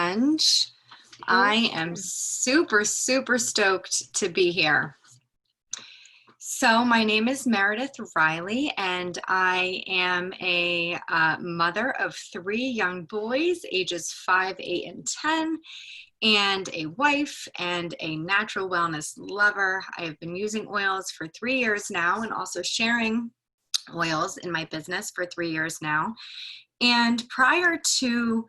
Ange. I am super, super stoked to be here. So my name is Meredith Riley, and I am a mother of 3 young boys, ages 5, 8, and 10, and a wife and a natural wellness lover. I have been using oils for 3 years now and also sharing oils in my business for 3 years now. And prior to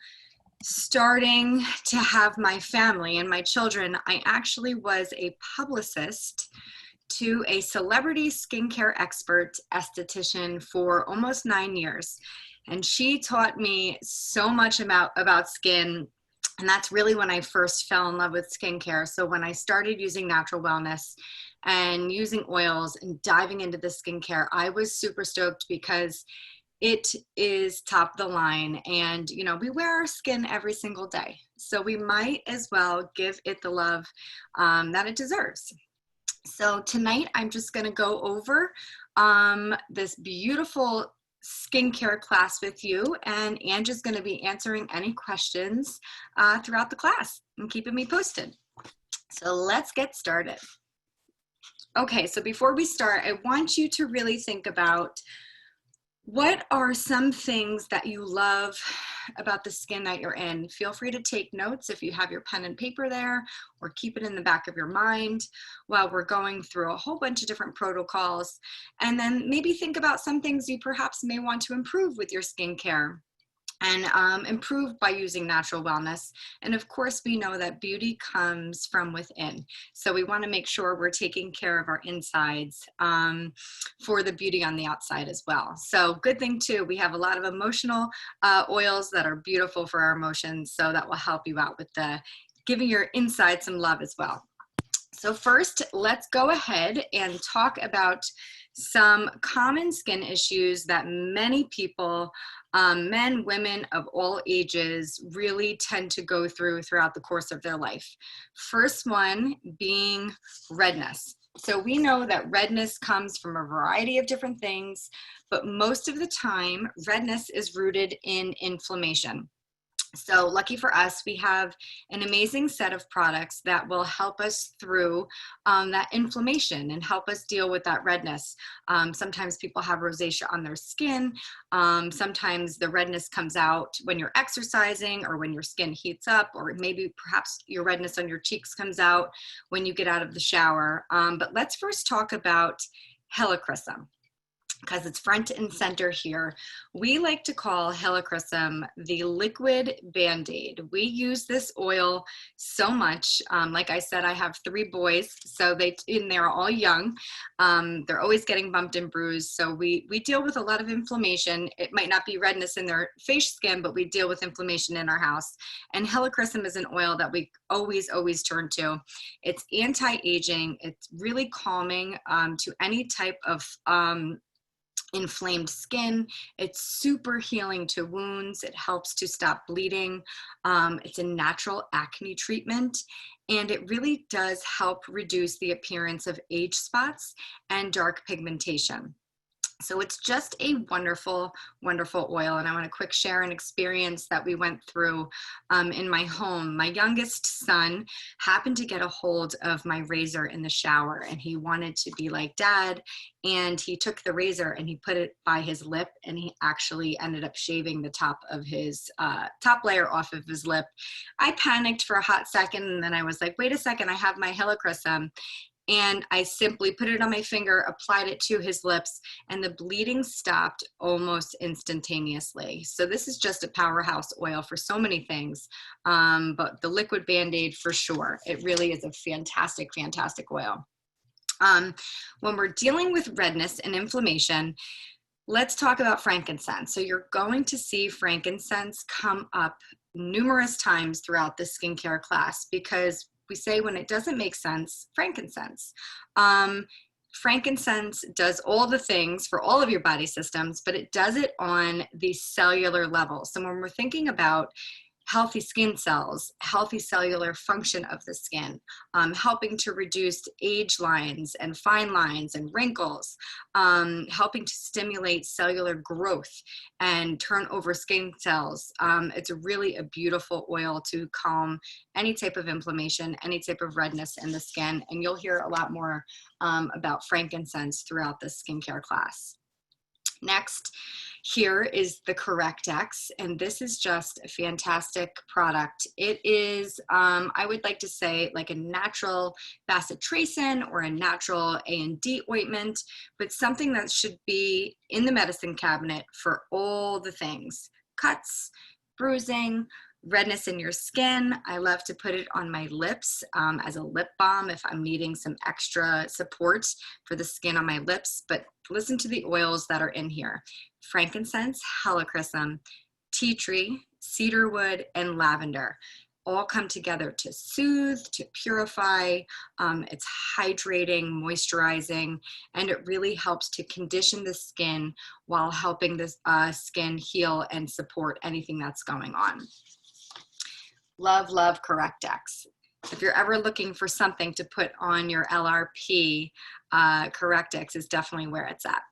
starting to have my family and my children, I actually was a publicist to a celebrity skincare expert esthetician for almost 9 years. And she taught me so much about skin. And that's really when I first fell in love with skincare. So when I started using natural wellness and using oils and diving into the skincare, I was super stoked because it is top of the line. And, you know, we wear our skin every single day. So we might as well give it the love that it deserves. So tonight I'm just going to go over this beautiful skincare class with you, and Ange is going to be answering any questions throughout the class and keeping me posted. So let's get started. Okay, so before we start, I want you to really think about what are some things that you love about the skin that you're in. Feel free to take notes if you have your pen and paper there, or keep it in the back of your mind while we're going through a whole bunch of different protocols. And then maybe think about some things you perhaps may want to improve with your skincare and improve by using natural wellness. And of course, we know that beauty comes from within. So we want to make sure we're taking care of our insides for the beauty on the outside as well. So good thing too, we have a lot of emotional oils that are beautiful for our emotions. So that will help you out with giving your inside some love as well. So first, let's go ahead and talk about some common skin issues that many people, men, women of all ages, really tend to go throughout the course of their life. First one being redness. So we know that redness comes from a variety of different things, but most of the time, redness is rooted in inflammation. So lucky for us, we have an amazing set of products that will help us through that inflammation and help us deal with that redness. Sometimes people have rosacea on their skin. Sometimes the redness comes out when you're exercising or when your skin heats up, or maybe perhaps your redness on your cheeks comes out when you get out of the shower. But let's first talk about helichrysum, because it's front and center here. We like to call helichrysum the liquid Band-Aid. We use this oil so much. Like I said, I have 3 boys, so they're all young. They're always getting bumped and bruised. So we deal with a lot of inflammation. It might not be redness in their face skin, but we deal with inflammation in our house. And helichrysum is an oil that we always turn to. It's anti-aging. It's really calming to any type of inflamed skin. It's super healing to wounds. It helps to stop bleeding. It's a natural acne treatment, and it really does help reduce the appearance of age spots and dark pigmentation. So it's just a wonderful, wonderful oil. And I want to quick share an experience that we went through in my home. My youngest son happened to get a hold of my razor in the shower, and he wanted to be like Dad. And he took the razor and he put it by his lip, and he actually ended up shaving the top of his top layer off of his lip. I panicked for a hot second, and then I was like, wait a second, I have my helichrysum. And I simply put it on my finger, applied it to his lips, and the bleeding stopped almost instantaneously. So this is just a powerhouse oil for so many things, but the liquid Band-Aid for sure. It really is a fantastic, fantastic oil. When we're dealing with redness and inflammation, let's talk about frankincense. So you're going to see frankincense come up numerous times throughout the skincare class, because we say when it doesn't make sense, frankincense. Frankincense does all the things for all of your body systems, but it does it on the cellular level. So when we're thinking about healthy skin cells, healthy cellular function of the skin, helping to reduce age lines and fine lines and wrinkles, helping to stimulate cellular growth and turn over skin cells. It's really a beautiful oil to calm any type of inflammation, any type of redness in the skin, and you'll hear a lot more about frankincense throughout this skincare class. Next, here is the Correct-X, and this is just a fantastic product. It is, I would like to say, like a natural bacitracin or a natural A&D ointment, but something that should be in the medicine cabinet for all the things: cuts, bruising, redness in your skin. I love to put it on my lips as a lip balm if I'm needing some extra support for the skin on my lips. But listen to the oils that are in here: frankincense, helichrysum, tea tree, cedarwood, and lavender. All come together to soothe, to purify. It's hydrating, moisturizing, and it really helps to condition the skin while helping the skin heal and support anything that's going on. Love, love Correct-X. If you're ever looking for something to put on your LRP, Correct-X is definitely where it's at.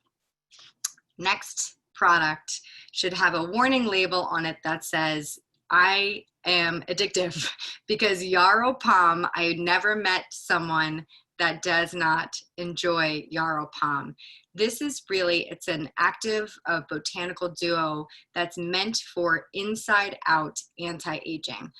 Next product should have a warning label on it that says, I am addictive, because Yarrow Pom, I never met someone that does not enjoy Yarrow Pom. This is really, it's an active botanical duo that's meant for inside out anti-aging.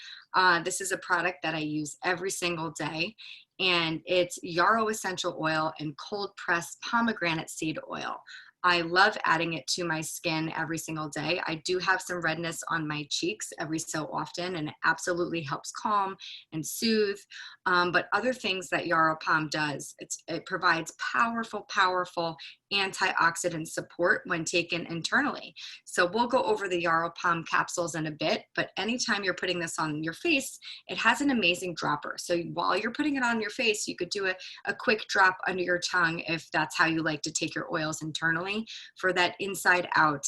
This is a product that I use every single day, and it's yarrow essential oil and cold pressed pomegranate seed oil. I love adding it to my skin every single day. I do have some redness on my cheeks every so often, and it absolutely helps calm and soothe. But other things that Yarrow Pom does, it provides powerful, powerful antioxidant support when taken internally. So we'll go over the Yarrow Pom capsules in a bit, but anytime you're putting this on your face, it has an amazing dropper. So while you're putting it on your face, you could do a quick drop under your tongue if that's how you like to take your oils internally for that inside out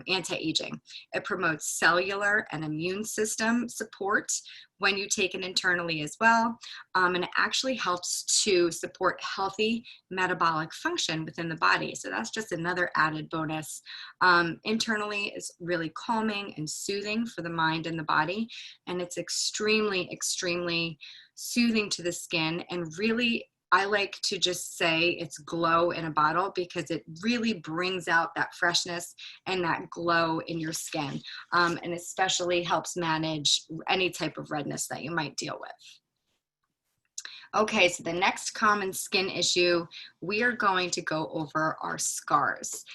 anti-aging. It promotes cellular and immune system support when you take it internally as well. And it actually helps to support healthy metabolic function within the body. So that's just another added bonus. Internally is really calming and soothing for the mind and the body. And it's extremely, extremely soothing to the skin, and really, I like to just say it's glow in a bottle, because it really brings out that freshness and that glow in your skin, and especially helps manage any type of redness that you might deal with. Okay, so the next common skin issue, we are going to go over our scars.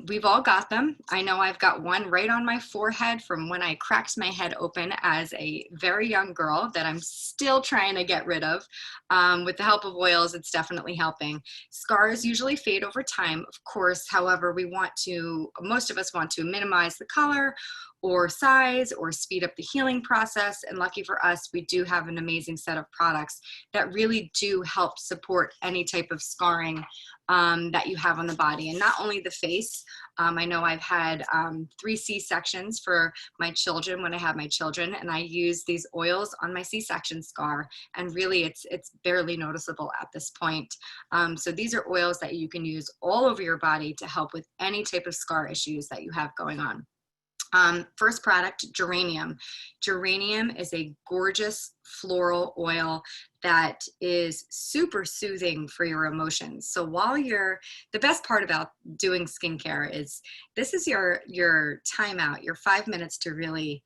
We've all got them. I know I've got one right on my forehead from when I cracked my head open as a very young girl that I'm still trying to get rid of. With the help of oils, it's definitely helping. Scars usually fade over time, of course. However, most of us want to minimize the color or size or speed up the healing process. And lucky for us, we do have an amazing set of products that really do help support any type of scarring that you have on the body, and not only the face. I know I've had 3 C-sections for my children when I had my children, and I use these oils on my C-section scar, and really it's barely noticeable at this point. So these are oils that you can use all over your body to help with any type of scar issues that you have going on. First product, geranium. Geranium is a gorgeous floral oil that is super soothing for your emotions. So while the best part about doing skincare is this is your time out, your 5 minutes to really,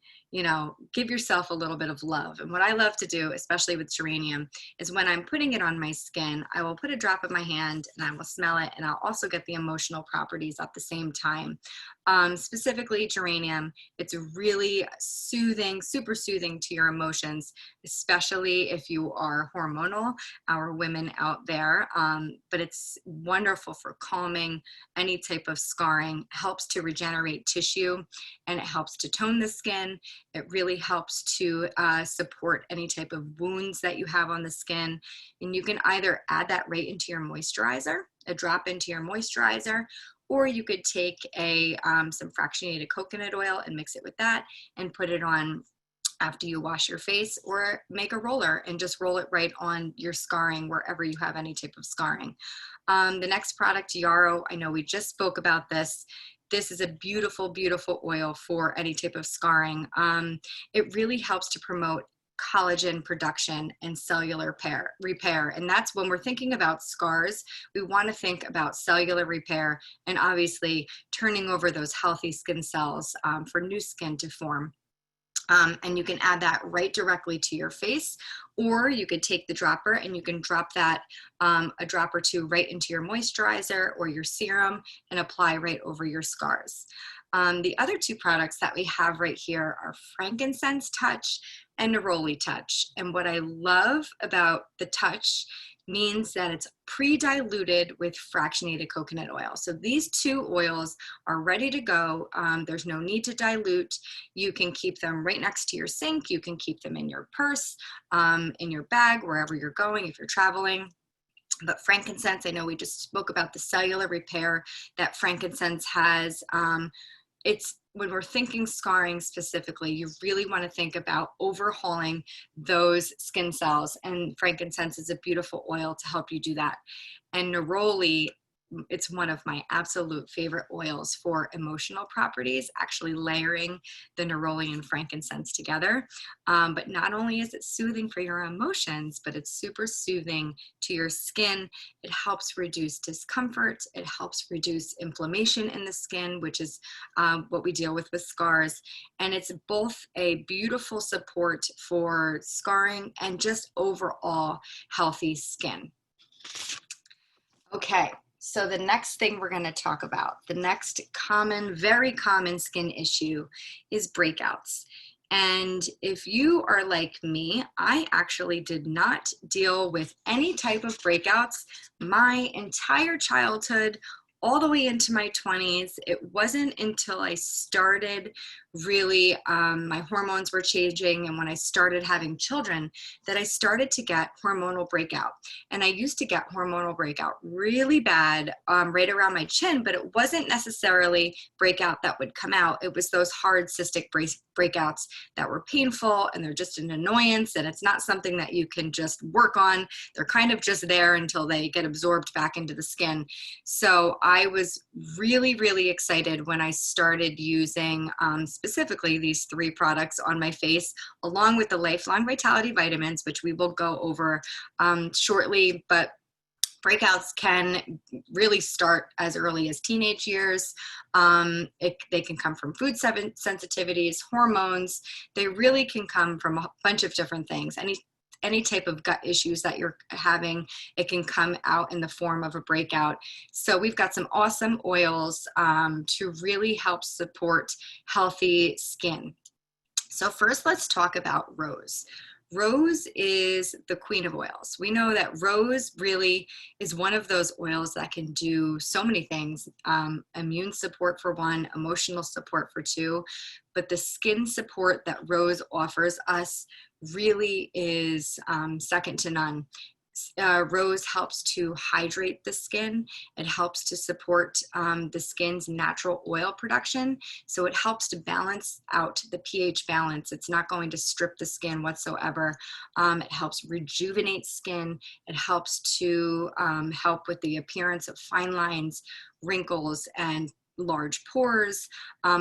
give yourself a little bit of love. And what I love to do, especially with geranium, is when I'm putting it on my skin, I will put a drop in my hand and I will smell it, and I'll also get the emotional properties at the same time. Specifically geranium, it's really soothing, super soothing to your emotions, especially if you are hormonal, our women out there. But it's wonderful for calming any type of scarring, helps to regenerate tissue, and it helps to tone the skin. It really helps to support any type of wounds that you have on the skin. And you can either add that right into your moisturizer, a drop into your moisturizer, or you could take some fractionated coconut oil and mix it with that and put it on after you wash your face, or make a roller and just roll it right on your scarring wherever you have any type of scarring. The next product, Yarrow, I know we just spoke about this. This is a beautiful, beautiful oil for any type of scarring. It really helps to promote collagen production and cellular repair. And that's when we're thinking about scars, we want to think about cellular repair and obviously turning over those healthy skin cells for new skin to form. And you can add that right directly to your face, or you could take the dropper and you can drop that a drop or two right into your moisturizer or your serum and apply right over your scars. The other two products that we have right here are Frankincense Touch and Neroli Touch. And what I love about the Touch means that it's pre-diluted with fractionated coconut oil. So these two oils are ready to go. There's no need to dilute. You can keep them right next to your sink. You can keep them in your purse, in your bag, wherever you're going if you're traveling. But frankincense, I know we just spoke about the cellular repair that frankincense has. When we're thinking scarring specifically, you really want to think about overhauling those skin cells, and frankincense is a beautiful oil to help you do that. And neroli, it's one of my absolute favorite oils for emotional properties, actually layering the neroli and frankincense together. But not only is it soothing for your emotions, but it's super soothing to your skin. It helps reduce discomfort. It helps reduce inflammation in the skin, which is what we deal with scars. And it's both a beautiful support for scarring and just overall healthy skin. Okay. So the next thing we're going to talk about, the next common, very common skin issue is breakouts. And if you are like me, I actually did not deal with any type of breakouts my entire childhood, all the way into my 20s. It wasn't until I started really, my hormones were changing, and when I started having children, that I started to get hormonal breakout. And I used to get hormonal breakout really bad, right around my chin, but it wasn't necessarily breakout that would come out. It was those hard cystic breakouts that were painful, and they're just an annoyance, and it's not something that you can just work on. They're kind of just there until they get absorbed back into the skin. So I was really, really excited when I started using specifically these three products on my face, along with the Lifelong Vitality vitamins, which we will go over shortly. But breakouts can really start as early as teenage years. They can come from food sensitivities, hormones. They really can come from a bunch of different things. Any type of gut issues that you're having, it can come out in the form of a breakout. So we've got some awesome oils to really help support healthy skin. So first, let's talk about rose. Rose is the queen of oils. We know that rose really is one of those oils that can do so many things. Immune support for one, emotional support for two, but the skin support that rose offers us really is second to none. Rose helps to hydrate the skin. It helps to support the skin's natural oil production. So it helps to balance out the pH balance. It's not going to strip the skin whatsoever. It helps rejuvenate skin. It helps to help with the appearance of fine lines, wrinkles, and large pores,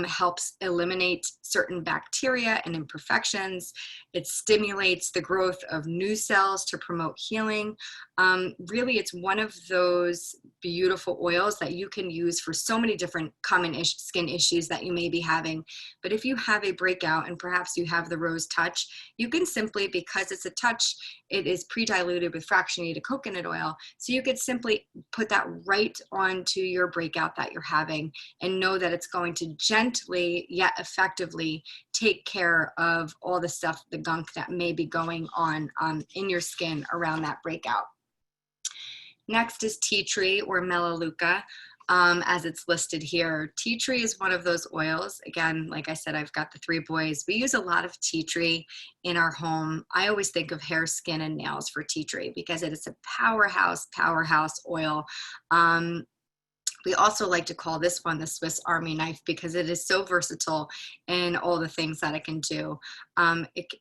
helps eliminate certain bacteria and imperfections. It stimulates the growth of new cells to promote healing. Really, it's one of those beautiful oils that you can use for so many different common skin issues that you may be having. But if you have a breakout and perhaps you have the Rose Touch, you can simply, because it's a touch, it is pre-diluted with fractionated coconut oil. So you could simply put that right onto your breakout that you're having and know that it's going to gently yet effectively take care of all the stuff, the gunk that may be going on in your skin around that breakout. Next is tea tree or melaleuca, as it's listed here. Tea tree is one of those oils. Again, like I said, I've got the three boys. We use a lot of tea tree in our home. I always think of hair, skin, and nails for tea tree because it is a powerhouse oil. We also like to call this one the Swiss Army knife because it is so versatile in all the things that it can do.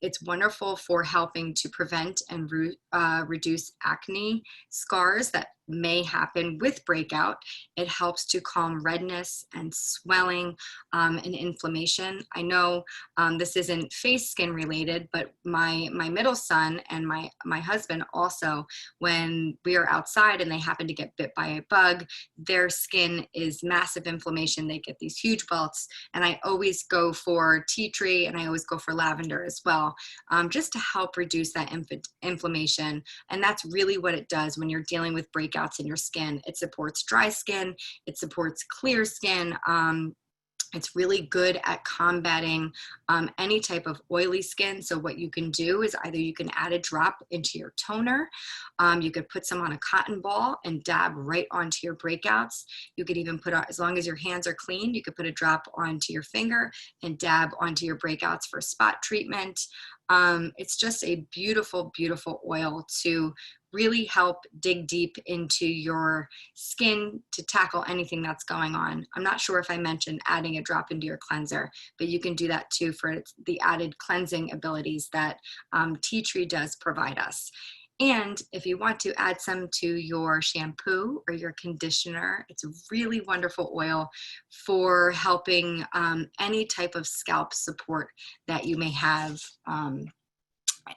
It's wonderful for helping to prevent and reduce acne scars that may happen with breakout. It helps to calm redness and swelling and inflammation. I know this isn't face skin related, but my middle son and my husband also, when we are outside and they happen to get bit by a bug, their skin is massive inflammation. They get these huge welts, and I always go for tea tree and I always go for lavender as well, just to help reduce that inflammation. And that's really what it does when you're dealing with breakouts in your skin. It supports dry skin, it supports clear skin. It's really good at combating any type of oily skin. So what you can do is either you can add a drop into your toner. You could put some on a cotton ball and dab right onto your breakouts. You could even put, as long as your hands are clean, you could put a drop onto your finger and dab onto your breakouts for spot treatment. It's just a beautiful, beautiful oil to really help dig deep into your skin to tackle anything that's going on. I'm not sure if I mentioned adding a drop into your cleanser, but you can do that too for the added cleansing abilities that tea tree does provide us. And if you want to add some to your shampoo or your conditioner, it's a really wonderful oil for helping any type of scalp support that you may have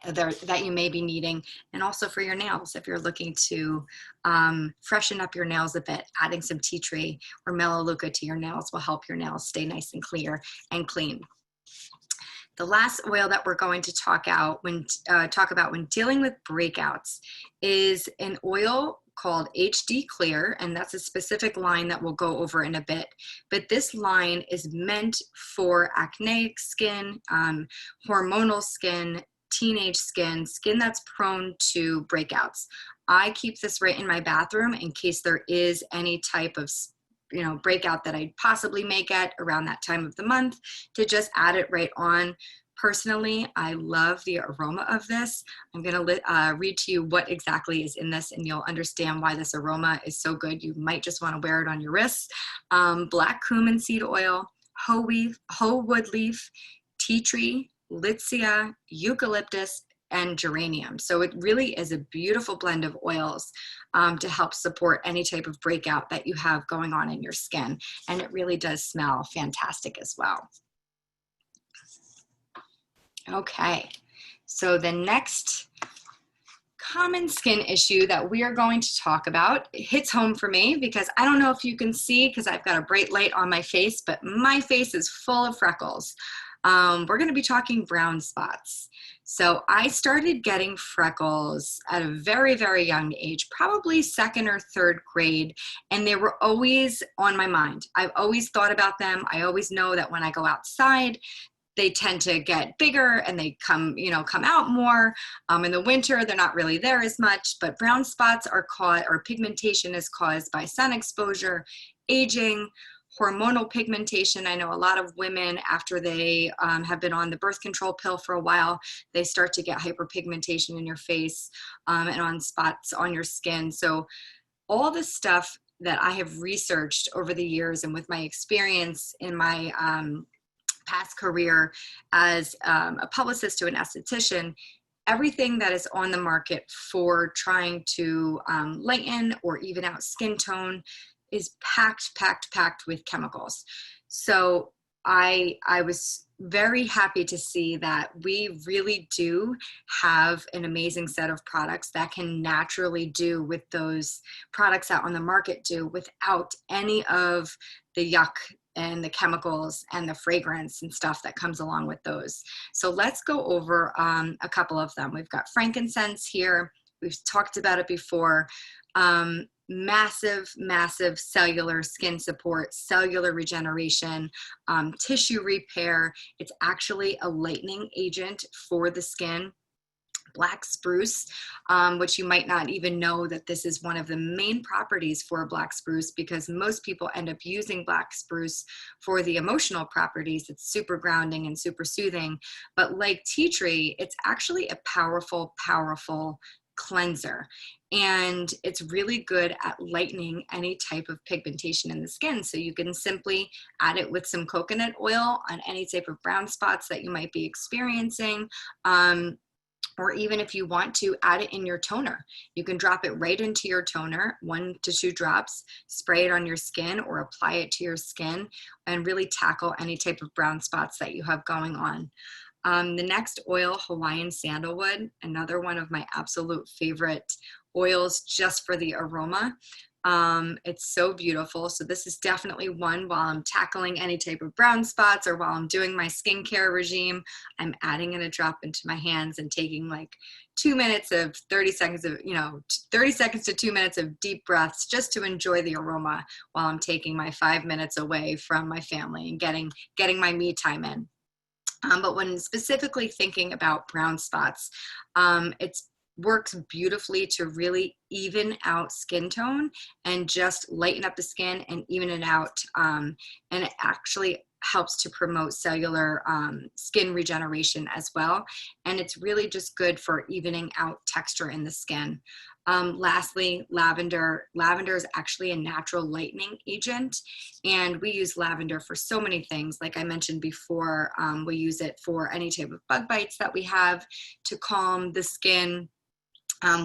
that you may be needing, and also for your nails. If you're looking to freshen up your nails a bit, adding some tea tree or melaleuca to your nails will help your nails stay nice and clear and clean. The last oil that we're going to talk about when dealing with breakouts is an oil called HD Clear, and that's a specific line that we'll go over in a bit. But this line is meant for acneic skin, hormonal skin, teenage skin, skin that's prone to breakouts. I keep this right in my bathroom in case there is any type of breakout that I possibly may get around that time of the month, to just add it right on. Personally, I love the aroma of this. I'm going to read to you what exactly is in this, and you'll understand why this aroma is so good. You might just want to wear it on your wrists. Black cumin seed oil, hoe wood leaf, tea tree, Litsea, eucalyptus, and geranium. So it really is a beautiful blend of oils to help support any type of breakout that you have going on in your skin. And it really does smell fantastic as well. Okay, so the next common skin issue that we are going to talk about hits home for me because I don't know if you can see because I've got a bright light on my face, but my face is full of freckles. We're going to be talking brown spots. So I started getting freckles at a very, very young age, probably second or third grade, and they were always on my mind. I've always thought about them. I always know that when I go outside, they tend to get bigger and they come out more. In the winter, they're not really there as much, but brown spots are caused, or pigmentation is caused by sun exposure, aging, hormonal pigmentation. I know a lot of women, after they have been on the birth control pill for a while, they start to get hyperpigmentation in your face and on spots on your skin. So all the stuff that I have researched over the years and with my experience in my past career as a publicist to an esthetician, everything that is on the market for trying to lighten or even out skin tone is packed with chemicals. So I was very happy to see that we really do have an amazing set of products that can naturally do with those products out on the market do without any of the yuck and the chemicals and the fragrance and stuff that comes along with those. So let's go over a couple of them. We've got frankincense here. We've talked about it before. Massive cellular skin support, cellular regeneration, tissue repair. It's actually a lightening agent for the skin. Black spruce, which you might not even know that this is one of the main properties for black spruce, because most people end up using black spruce for the emotional properties. It's super grounding and super soothing. But like tea tree, it's actually a powerful cleanser. And it's really good at lightening any type of pigmentation in the skin. So you can simply add it with some coconut oil on any type of brown spots that you might be experiencing. Or even if you want to add it in your toner, you can drop it right into your toner, 1 to 2 drops, spray it on your skin or apply it to your skin and really tackle any type of brown spots that you have going on. The next oil, Hawaiian Sandalwood, another one of my absolute favorite oils just for the aroma. It's so beautiful. So this is definitely one while I'm tackling any type of brown spots or while I'm doing my skincare regime, I'm adding in a drop into my hands and taking like 2 minutes of 30 seconds of, 30 seconds to 2 minutes of deep breaths just to enjoy the aroma while I'm taking my 5 minutes away from my family and getting my me time in. But when specifically thinking about brown spots, it works beautifully to really even out skin tone and just lighten up the skin and even it out. And it actually helps to promote cellular skin regeneration as well. And it's really just good for evening out texture in the skin. Lastly, lavender. Lavender is actually a natural lightening agent, and we use lavender for so many things. Like I mentioned before, we use it for any type of bug bites that we have to calm the skin.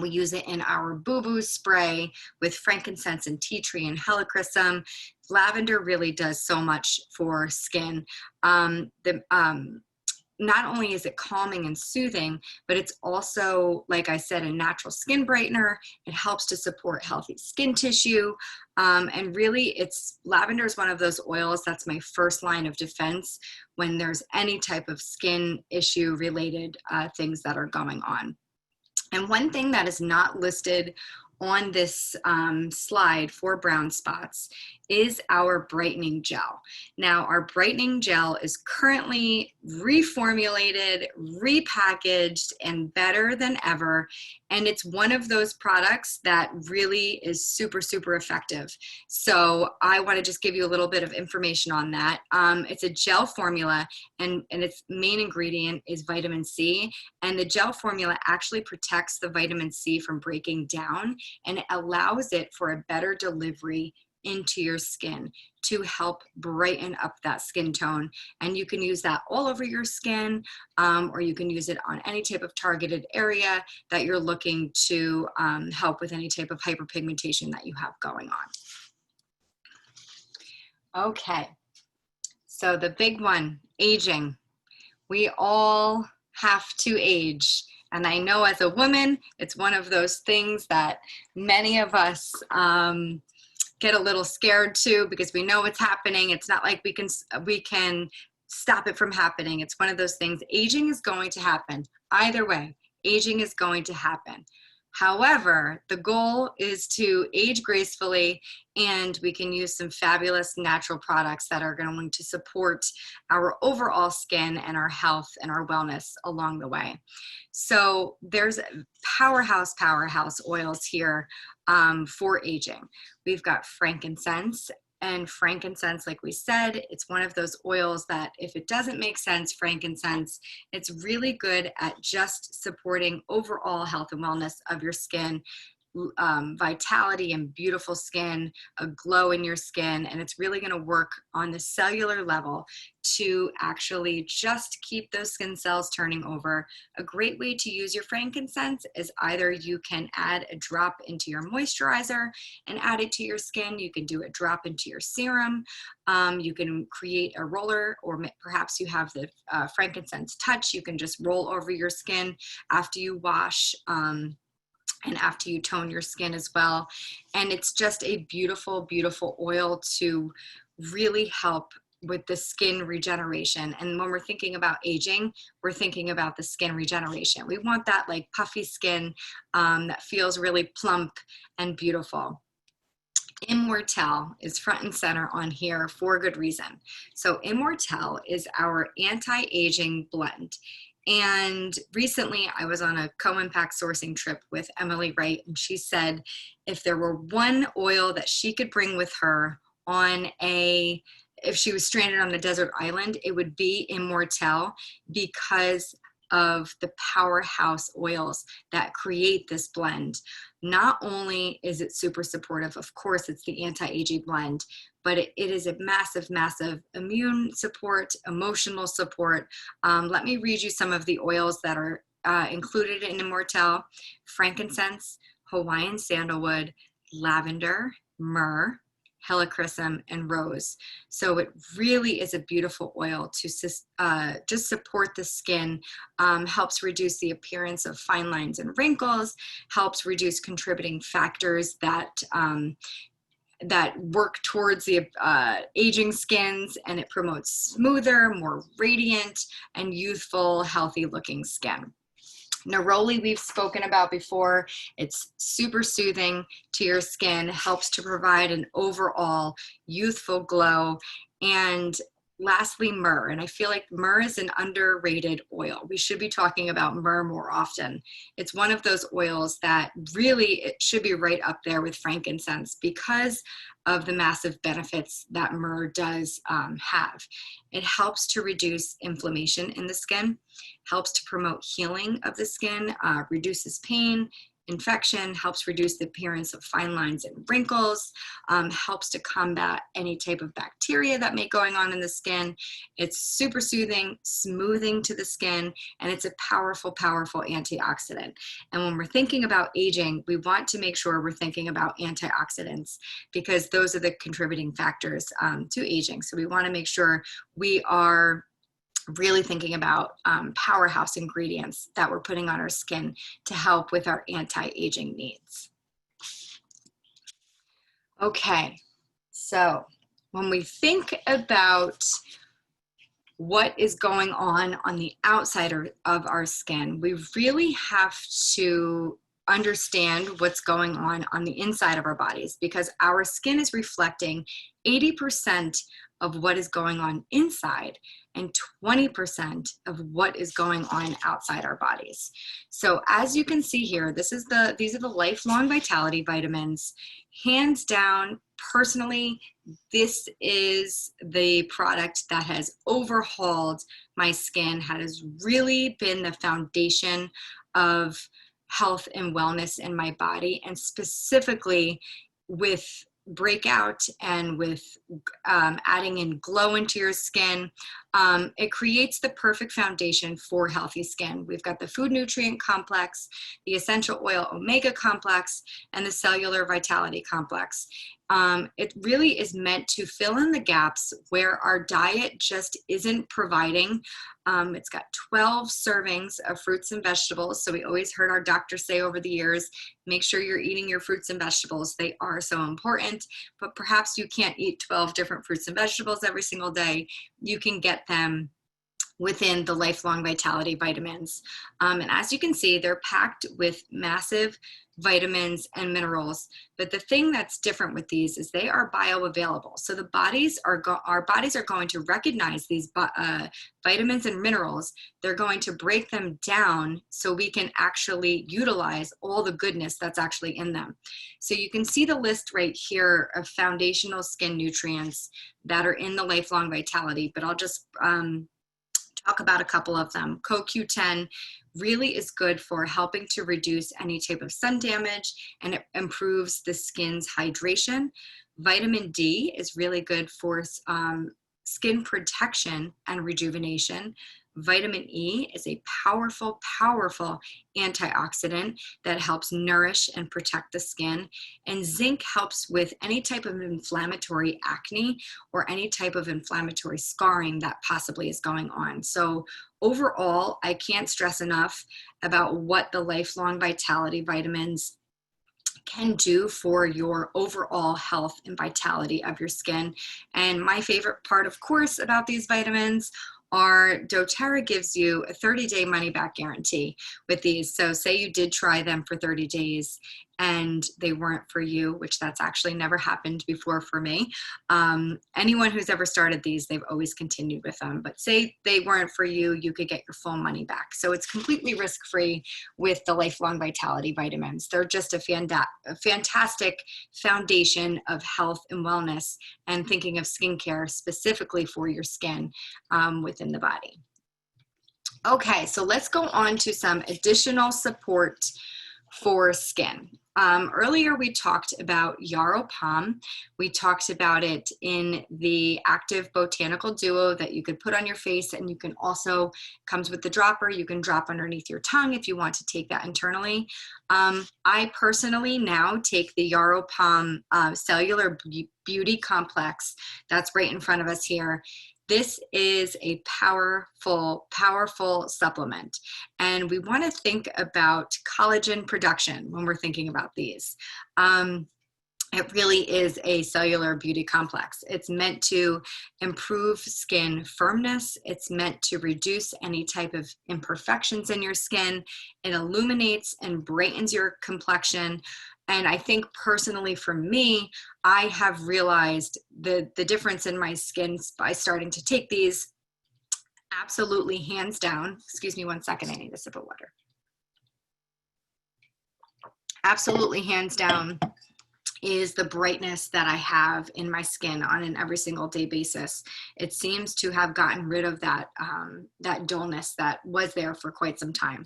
We use it in our boo-boo spray with frankincense and tea tree and helichrysum. Lavender really does so much for skin. Not only is it calming and soothing, but it's also, like I said, a natural skin brightener. It helps to support healthy skin tissue. And really, lavender is one of those oils that's my first line of defense when there's any type of skin issue related things that are going on. And one thing that is not listed on this slide for brown spots is our brightening gel. Now, our brightening gel is currently reformulated, repackaged, and better than ever. And it's one of those products that really is super, super effective. So I want to just give you a little bit of information on that. It's a gel formula, and its main ingredient is vitamin C. And the gel formula actually protects the vitamin C from breaking down, and it allows it for a better delivery into your skin to help brighten up that skin tone. And you can use that all over your skin, or you can use it on any type of targeted area that you're looking to help with any type of hyperpigmentation that you have going on. Okay, so the big one, aging. We all have to age. And I know as a woman, it's one of those things that many of us get a little scared too, because we know it's happening. It's not like we can stop it from happening. It's one of those things. Aging is going to happen. Either way, aging is going to happen. However, the goal is to age gracefully, and we can use some fabulous natural products that are going to support our overall skin and our health and our wellness along the way. So there's powerhouse oils here for aging. We've got frankincense. And frankincense, like we said, it's one of those oils that if it doesn't make sense, frankincense, it's really good at just supporting overall health and wellness of your skin, vitality and beautiful skin, a glow in your skin, and it's really going to work on the cellular level to actually just keep those skin cells turning over. A great way to use your frankincense is either you can add a drop into your moisturizer and add it to your skin. You can do a drop into your serum. You can create a roller, or perhaps you have the frankincense touch. You can just roll over your skin after you wash and after you tone your skin as well. And it's just a beautiful, beautiful oil to really help with the skin regeneration. And when we're thinking about aging, we're thinking about the skin regeneration. We want that like puffy skin that feels really plump and beautiful. Immortelle is front and center on here for good reason. So Immortelle is our anti-aging blend. And recently I was on a co-impact sourcing trip with Emily Wright, and she said if there were one oil that she could bring with her if she was stranded on a desert island, it would be Immortelle, because of the powerhouse oils that create this blend. Not only is it super supportive, of course, it's the anti-aging blend, but it is a massive, massive immune support, emotional support. Let me read you some of the oils that are included in Immortelle: frankincense, Hawaiian sandalwood, lavender, myrrh, helichrysum, and rose. So it really is a beautiful oil to just support the skin, helps reduce the appearance of fine lines and wrinkles, helps reduce contributing factors that that work towards the aging skins, and it promotes smoother, more radiant, and youthful, healthy looking skin. Neroli we've spoken about before. It's super soothing to your skin, helps to provide an overall youthful glow. And lastly, myrrh. And I feel like myrrh is an underrated oil. We should be talking about myrrh more often. It's one of those oils that really, it should be right up there with frankincense because of the massive benefits that myrrh does have. It helps to reduce inflammation in the skin, helps to promote healing of the skin, reduces pain, infection, helps reduce the appearance of fine lines and wrinkles, helps to combat any type of bacteria that may be going on in the skin. It's super soothing, smoothing to the skin, and it's a powerful, powerful antioxidant. And when we're thinking about aging, we want to make sure we're thinking about antioxidants because those are the contributing factors to aging. So we want to make sure we are really thinking about powerhouse ingredients that we're putting on our skin to help with our anti-aging needs. Okay, so when we think about what is going on the outside of our skin, we really have to understand what's going on the inside of our bodies, because our skin is reflecting 80% of what is going on inside and 20% of what is going on outside our bodies. So as you can see here, these are the Lifelong Vitality vitamins. Hands down, personally, this is the product that has overhauled my skin, has really been the foundation of health and wellness in my body, and specifically with breakout and with adding in glow into your skin. It creates the perfect foundation for healthy skin. We've got the food nutrient complex, the essential oil omega complex, and the cellular vitality complex. It really is meant to fill in the gaps where our diet just isn't providing. It's got 12 servings of fruits and vegetables. So we always heard our doctor say over the years, make sure you're eating your fruits and vegetables. They are so important, but perhaps you can't eat 12 different fruits and vegetables every single day. You can get them within the Lifelong Vitality vitamins. And as you can see, they're packed with massive vitamins and minerals. But the thing that's different with these is they are bioavailable. So our bodies are going to recognize these vitamins and minerals. They're going to break them down so we can actually utilize all the goodness that's actually in them. So you can see the list right here of foundational skin nutrients that are in the Lifelong Vitality, but I'll just talk about a couple of them. CoQ10 really is good for helping to reduce any type of sun damage, and it improves the skin's hydration. Vitamin D is really good for skin protection and rejuvenation. Vitamin E is a powerful, powerful antioxidant that helps nourish and protect the skin. And zinc helps with any type of inflammatory acne or any type of inflammatory scarring that possibly is going on. So overall, I can't stress enough about what the Lifelong Vitality vitamins can do for your overall health and vitality of your skin. And my favorite part, of course, about these vitamins are doTERRA gives you a 30-day money-back guarantee with these. So say you did try them for 30 days and they weren't for you, which that's actually never happened before for me. Anyone who's ever started these, they've always continued with them. But say they weren't for you, you could get your full money back. So it's completely risk-free with the Lifelong Vitality vitamins. They're just a fantastic foundation of health and wellness and thinking of skincare specifically for your skin within the body. Okay, so let's go on to some additional support for skin. Earlier we talked about Yarrow Pom. We talked about it in the active botanical duo that you could put on your face, and you can also, comes with the dropper, you can drop underneath your tongue if you want to take that internally. I personally now take the Yarrow Pom Cellular Beauty Complex that's right in front of us here. This is a powerful, powerful supplement. And we want to think about collagen production when we're thinking about these. It really is a cellular beauty complex. It's meant to improve skin firmness. It's meant to reduce any type of imperfections in your skin. It illuminates and brightens your complexion. And I think personally for me, I have realized the difference in my skin by starting to take these. Absolutely, hands down. Excuse me one second, I need a sip of water. Absolutely, hands down, is the brightness that I have in my skin on an every single day basis. It seems to have gotten rid of that, that dullness that was there for quite some time.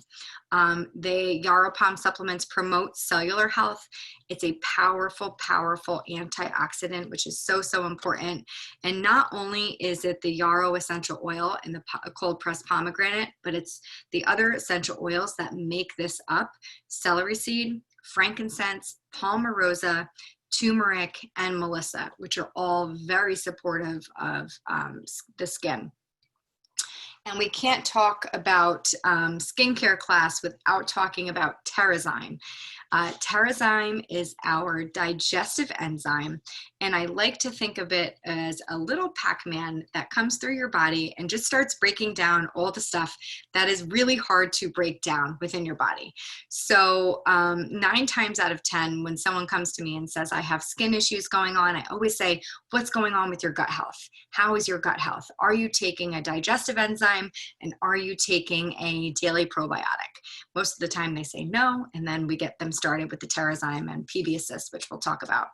The Yarrow Pom supplements promote cellular health. It's a powerful, powerful antioxidant, which is so, so important. And not only is it the Yarrow essential oil and the cold pressed pomegranate, but it's the other essential oils that make this up: celery seed, frankincense, palmarosa, turmeric, and melissa, which are all very supportive of the skin. And we can't talk about skincare class without talking about Terrazyme. Terrazyme is our digestive enzyme, and I like to think of it as a little Pac-Man that comes through your body and just starts breaking down all the stuff that is really hard to break down within your body. So 9 times out of 10, when someone comes to me and says, I have skin issues going on, I always say, what's going on with your gut health? How is your gut health? Are you taking a digestive enzyme, and are you taking a daily probiotic? Most of the time they say no, and then we get them started with the Terrazyme and PB Assist, which we'll talk about.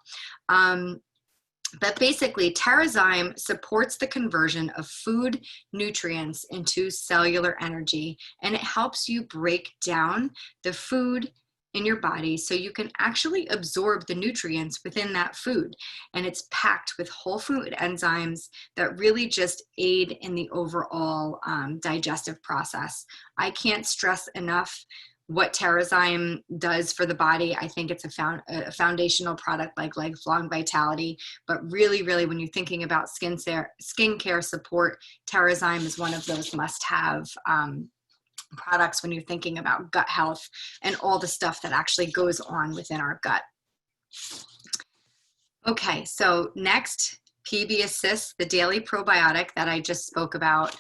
But basically, Terrazyme supports the conversion of food nutrients into cellular energy, and it helps you break down the food in your body so you can actually absorb the nutrients within that food. And it's packed with whole food enzymes that really just aid in the overall digestive process. I can't stress enough what Terrazyme does for the body. I think it's a foundational product like Lifelong Vitality, but really, really, when you're thinking about skincare support, Terrazyme is one of those must-have products when you're thinking about gut health and all the stuff that actually goes on within our gut. Okay, so next, PB Assist, the daily probiotic that I just spoke about.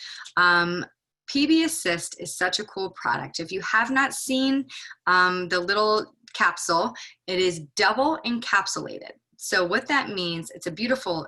PB Assist is such a cool product. If you have not seen the little capsule, it is double encapsulated. So what that means, it's a beautiful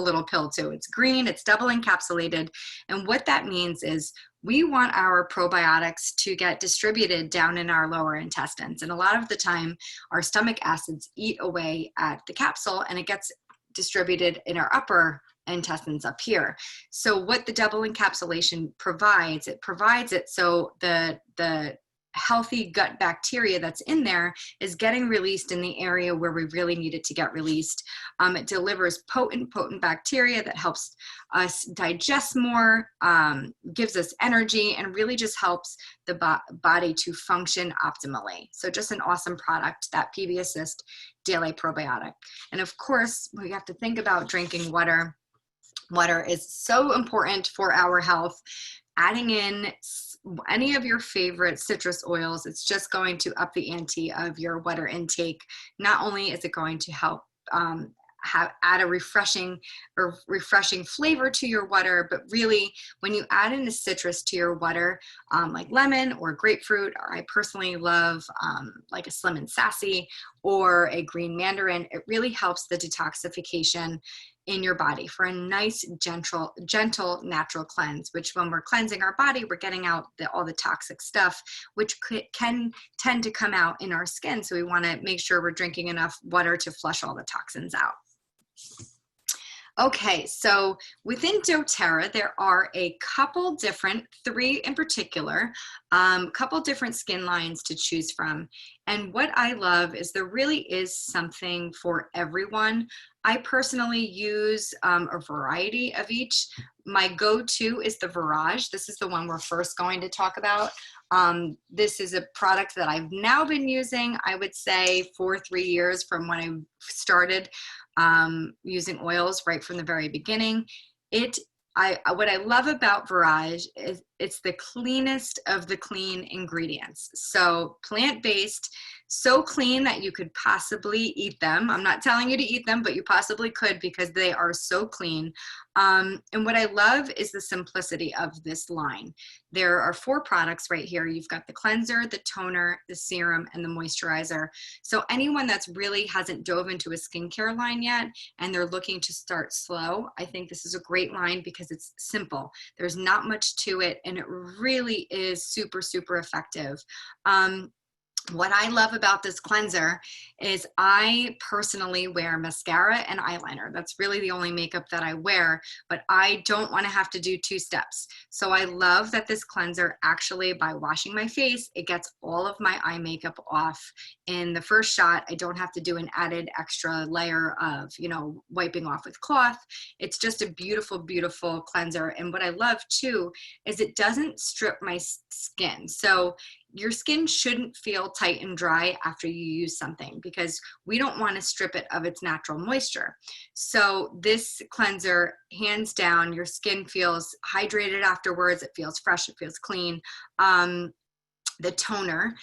little pill too. It's green, it's double encapsulated. And what that means is we want our probiotics to get distributed down in our lower intestines. And a lot of the time, our stomach acids eat away at the capsule and it gets distributed in our upper intestines up here. So what the double encapsulation provides, it provides it so the healthy gut bacteria that's in there is getting released in the area where we really need it to get released. It delivers potent bacteria that helps us digest more, gives us energy, and really just helps the body to function optimally. So just an awesome product, that PB Assist Daily Probiotic. And of course, we have to think about drinking water. Water is so important for our health. Adding in any of your favorite citrus oils, it's just going to up the ante of your water intake. Not only is it going to help add a refreshing flavor to your water, but really when you add in a citrus to your water, like lemon or grapefruit, or I personally love like a Slim and Sassy or a green mandarin, it really helps the detoxification in your body for a nice, gentle, natural cleanse, which when we're cleansing our body, we're getting out all the toxic stuff, which can tend to come out in our skin. So we want to make sure we're drinking enough water to flush all the toxins out. Okay, so within doTERRA, there are a couple different, three in particular, couple different skin lines to choose from. And what I love is there really is something for everyone. I personally use a variety of each. My go-to is the Virage. This is the one we're first going to talk about. This is a product that I've now been using, I would say, for 3 years from when I started using oils right from the very beginning. What I love about Virage is it's the cleanest of the clean ingredients. So plant-based, so clean that you could possibly eat them. I'm not telling you to eat them, but you possibly could because they are so clean. And what I love is the simplicity of this line. There are 4 products right here. You've got the cleanser, the toner, the serum, and the moisturizer. So anyone that's really hasn't dove into a skincare line yet and they're looking to start slow, I think this is a great line because it's simple. There's not much to it and it really is super, super effective. What I love about this cleanser is I personally wear mascara and eyeliner. That's really the only makeup that I wear, but I don't want to have to do 2 steps. So I love that this cleanser actually, by washing my face, it gets all of my eye makeup off in the first shot. I don't have to do an added extra layer of, wiping off with cloth. It's just a beautiful, beautiful cleanser. And what I love too is it doesn't strip my skin. So your skin shouldn't feel tight and dry after you use something because we don't want to strip it of its natural moisture. So this cleanser, hands down, your skin feels hydrated afterwards. It feels fresh. It feels clean. The toner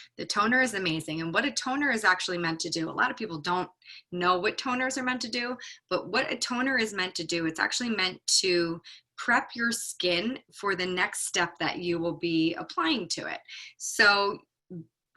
is amazing. And what a toner is actually meant to do, a lot of people don't know what toners are meant to do, but what a toner is meant to do, it's actually meant to prep your skin for the next step that you will be applying to it. So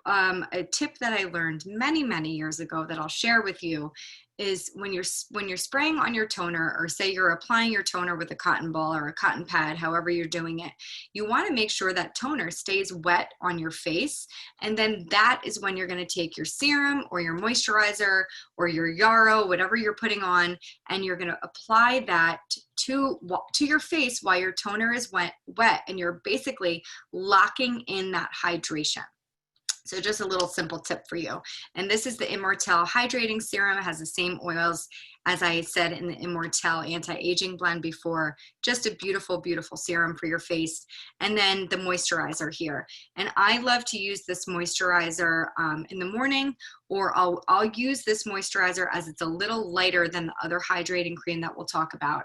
a tip that I learned many, many years ago that I'll share with you is when you're spraying on your toner, or say you're applying your toner with a cotton ball or a cotton pad, however you're doing it, you want to make sure that toner stays wet on your face. And then that is when you're going to take your serum or your moisturizer or your Yarrow, whatever you're putting on, and you're going to apply that to your face while your toner is wet, and you're basically locking in that hydration. So just a little simple tip for you. And this is the Immortelle Hydrating Serum. It has the same oils as I said in the Immortelle Anti-Aging Blend before. Just a beautiful, beautiful serum for your face. And then the moisturizer here. And I love to use this moisturizer in the morning, or I'll use this moisturizer as it's a little lighter than the other hydrating cream that we'll talk about.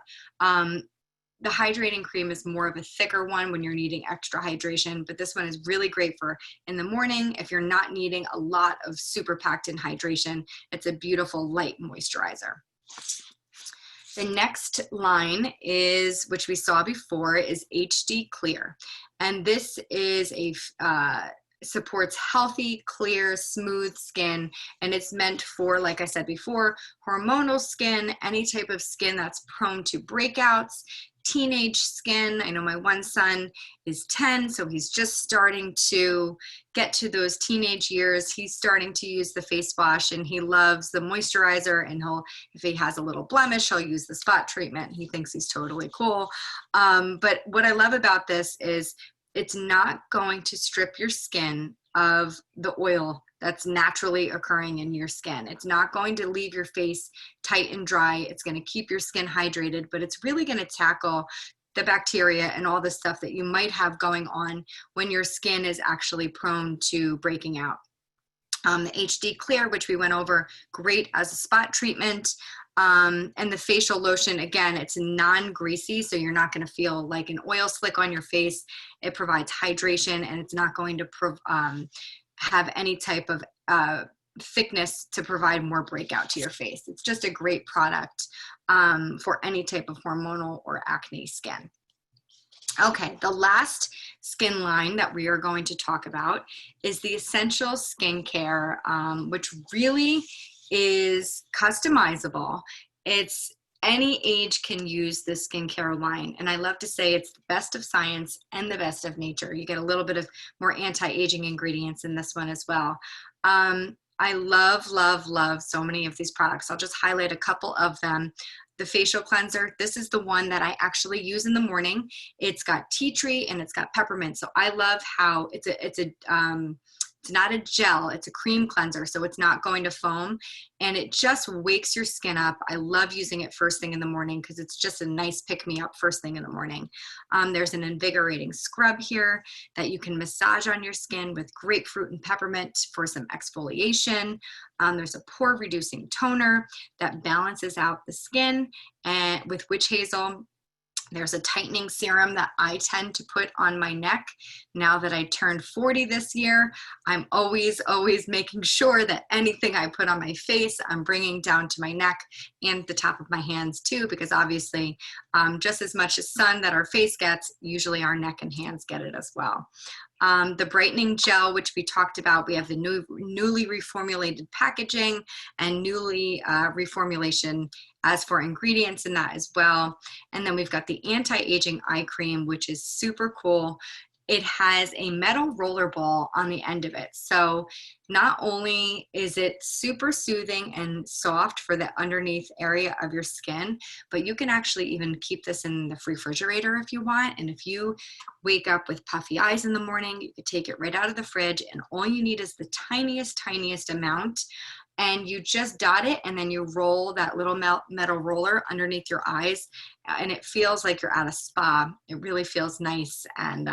The hydrating cream is more of a thicker one when you're needing extra hydration, but this one is really great for in the morning if you're not needing a lot of super packed in hydration. It's a beautiful light moisturizer. The next line is, which we saw before, is HD Clear. And this is a supports healthy, clear, smooth skin, and it's meant for, like I said before, hormonal skin, any type of skin that's prone to breakouts, teenage skin. I know my one son is 10, so he's just starting to get to those teenage years. He's starting to use the face wash, and he loves the moisturizer, and if he has a little blemish, he'll use the spot treatment. He thinks he's totally cool. But what I love about this is it's not going to strip your skin of the oil that's naturally occurring in your skin. It's not going to leave your face tight and dry. It's going to keep your skin hydrated, but it's really going to tackle the bacteria and all the stuff that you might have going on when your skin is actually prone to breaking out. The HD Clear, which we went over, great as a spot treatment. And the facial lotion, again, it's non-greasy, so you're not going to feel like an oil slick on your face. It provides hydration, and it's not going to have any type of thickness to provide more breakout to your face. It's just a great product for any type of hormonal or acne skin. Okay, the last skin line that we are going to talk about is the Essential Skincare, which really is customizable. It's any age can use this skincare line. And I love to say it's the best of science and the best of nature. You get a little bit of more anti-aging ingredients in this one as well. I love, love, love so many of these products. I'll just highlight a couple of them. the facial cleanser. This is the one that I actually use in the morning. It's got tea tree and it's got peppermint. So I love how it's not a gel, it's a cream cleanser, so it's not going to foam, and it just wakes your skin up. I love using it first thing in the morning because it's just a nice pick-me-up first thing in the morning. There's an invigorating scrub here that you can massage on your skin with grapefruit and peppermint for some exfoliation. There's a pore-reducing toner that balances out the skin, and with witch hazel. There's a tightening serum that I tend to put on my neck. Now that I turned 40 this year, I'm always making sure that anything I put on my face, I'm bringing down to my neck and the top of my hands too, because obviously just as much as sun that our face gets, usually our neck and hands get it as well. The brightening gel, which we talked about, we have the newly reformulated packaging and newly reformulation as for ingredients in that as well. And then we've got the anti-aging eye cream, which is super cool. It has a metal roller ball on the end of it. So not only is it super soothing and soft for the underneath area of your skin, but you can actually even keep this in the refrigerator if you want. And if you wake up with puffy eyes in the morning, you could take it right out of the fridge, and all you need is the tiniest amount. And you just dot it, and then you roll that little metal roller underneath your eyes, and it feels like you're at a spa. It really feels nice, and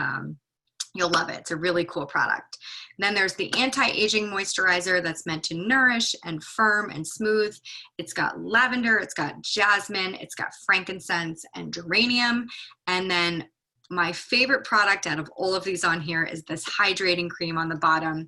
you'll love it. It's a really cool product. Then there's the anti-aging moisturizer that's meant to nourish and firm and smooth. It's got lavender, it's got jasmine, it's got frankincense and geranium. And then my favorite product out of all of these on here is this hydrating cream on the bottom.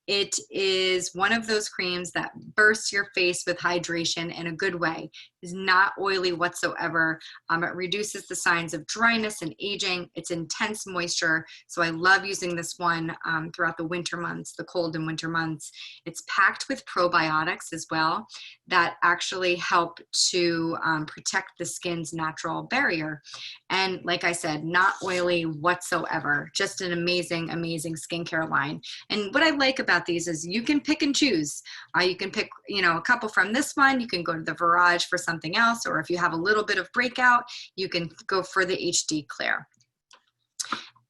It is one of those creams that bursts your face with hydration in a good way. It's not oily whatsoever. It reduces the signs of dryness and aging. It's intense moisture. So I love using this one throughout the winter months, the cold and winter months. It's packed with probiotics as well that actually help to protect the skin's natural barrier. And like I said, not oily whatsoever. Just an amazing skincare line. And what I like about these is you can pick and choose. You can pick, a couple from this one. You can go to the Virage for something else, or if you have a little bit of breakout, you can go for the HD Clear.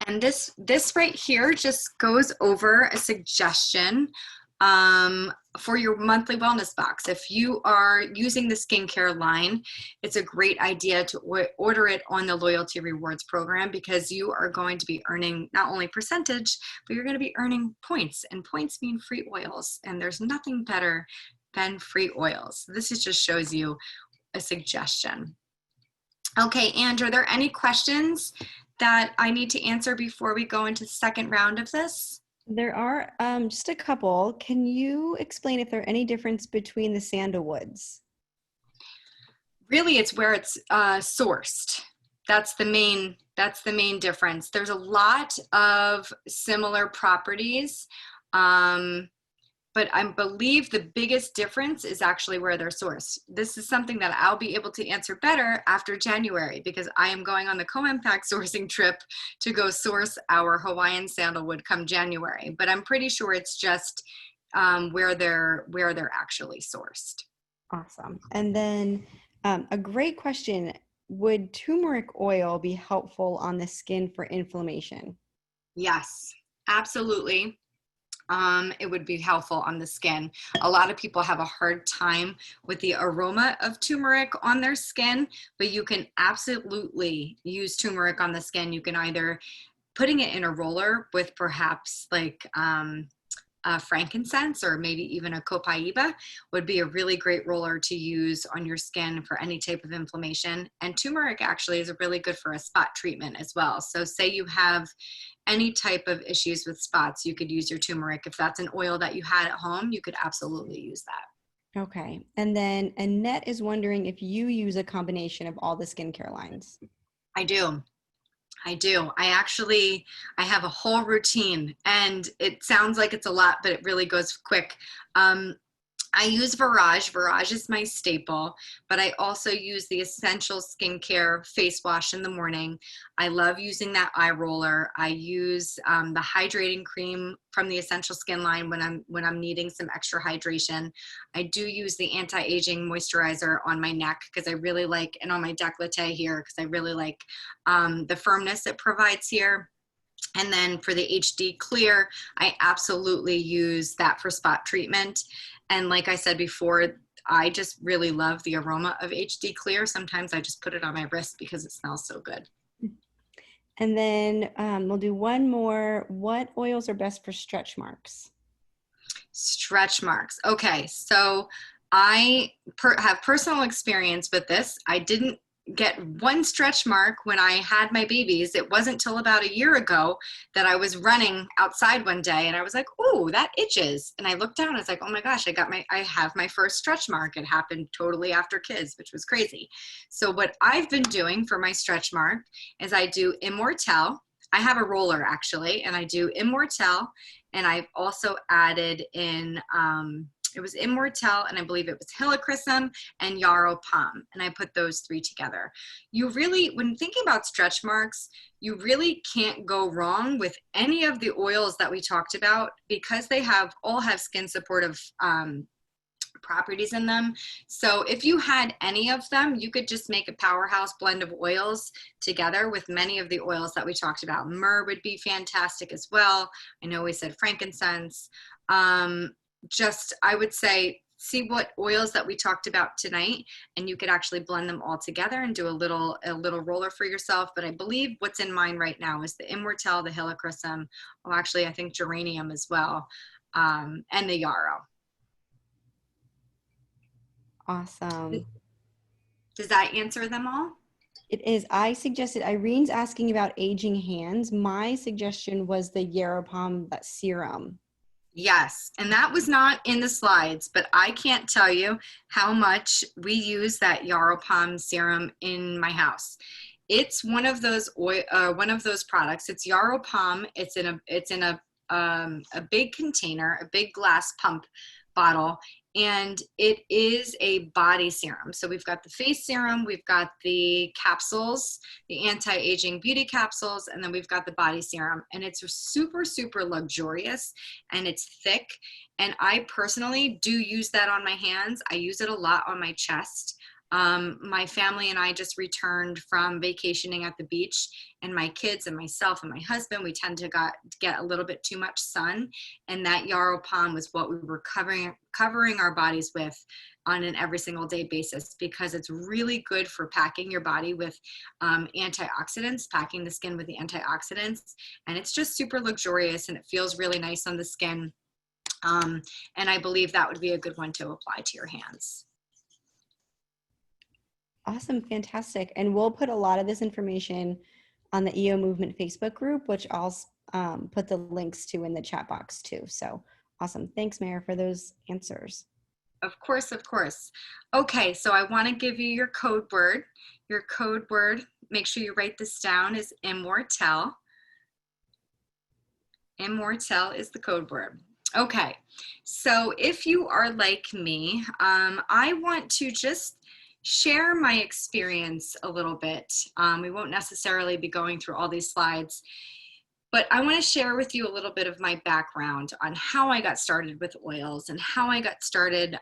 And this right here just goes over a suggestion for your monthly wellness box. If you are using the skincare line, it's a great idea to order it on the Loyalty Rewards program, because you are going to be earning not only percentage, but you're going to be earning points, and points mean free oils, and there's nothing better than free oils. This just shows you a suggestion. Okay, Andrew, are there any questions that I need to answer before we go into the second round of this? There are just a couple. Can you explain if there are any difference between the sandalwoods? Really, it's where it's sourced. That's the main difference. There's a lot of similar properties, but I believe the biggest difference is actually where they're sourced. This is something that I'll be able to answer better after January, because I am going on the Co-Impact sourcing trip to go source our Hawaiian sandalwood come January. But I'm pretty sure it's just where they're actually sourced. Awesome. And then a great question, would turmeric oil be helpful on the skin for inflammation? Yes, absolutely. It would be helpful on the skin. A lot of people have a hard time with the aroma of turmeric on their skin, but you can absolutely use turmeric on the skin. You can either putting it in a roller with perhaps like frankincense, or maybe even a copaiba would be a really great roller to use on your skin for any type of inflammation. And turmeric actually is really good for a spot treatment as well. So say you have any type of issues with spots, you could use your turmeric. If that's an oil that you had at home, you could absolutely use that. Okay. And then Annette is wondering if you use a combination of all the skincare lines. I do. I have a whole routine, and it sounds like it's a lot, but it really goes quick. I use Virage. Virage is my staple, but I also use the Essential Skincare face wash in the morning. I love using that eye roller. I use the hydrating cream from the Essential Skin line when I'm needing some extra hydration. I do use the anti-aging moisturizer on my neck because I really like, and on my décolleté here because I really like the firmness it provides here. And then for the HD Clear, I absolutely use that for spot treatment. And like I said before, I just really love the aroma of HD Clear. Sometimes I just put it on my wrist because it smells so good. And then we'll do one more. What oils are best for stretch marks? Stretch marks. Okay, so I have personal experience with this. I didn't get one stretch mark when I had my babies. It wasn't till about a year ago that I was running outside one day and I was like, "Oh, that itches." And I looked down, I was like, "Oh my gosh, I have my first stretch mark." It happened totally after kids, which was crazy. So what I've been doing for my stretch mark is I do Immortelle. I have a roller actually, and I do Immortelle, and I've also added in it was Immortelle, and I believe it was Helichrysum and Yarrow Palm, and I put those three together. You really, when thinking about stretch marks, you really can't go wrong with any of the oils that we talked about because they all have skin supportive properties in them. So if you had any of them, you could just make a powerhouse blend of oils together with many of the oils that we talked about. Myrrh would be fantastic as well. I know we said frankincense. I would say, see what oils that we talked about tonight, and you could actually blend them all together and do a little roller for yourself. But I believe what's in mine right now is the Immortelle, the Helichrysum, well, actually, I think geranium as well, and the yarrow. Awesome. Does that answer them all? It is. I suggested, Irene's asking about aging hands. My suggestion was the Yarrow Palm serum. Yes, and that was not in the slides, but I can't tell you how much we use that Yarrow Palm serum in my house. It's one of those products. It's Yarrow Palm. It's in a big container, a big glass pump bottle, and it is a body serum. So we've got the face serum, we've got the capsules, the anti-aging beauty capsules, and then we've got the body serum. And it's super, super luxurious, and it's thick. And I personally do use that on my hands. I use it a lot on my chest. My family and I just returned from vacationing at the beach, and my kids and myself and my husband, we tend to get a little bit too much sun, and that Yarrow Palm was what we were covering our bodies with on an every single day basis, because it's really good for packing your body with antioxidants, packing the skin with the antioxidants, and it's just super luxurious and it feels really nice on the skin. And I believe that would be a good one to apply to your hands. Awesome. Fantastic. And we'll put a lot of this information on the EO Movement Facebook group, which I'll put the links to in the chat box too. So awesome. Thanks, Mary, for those answers. Of course, of course. Okay, so I want to give you your code word. Your code word, make sure you write this down, is Immortelle. Immortelle is the code word. Okay, so if you are like me, I want to just share my experience a little bit. We won't necessarily be going through all these slides, but I want to share with you a little bit of my background on how I got started with oils and how I got started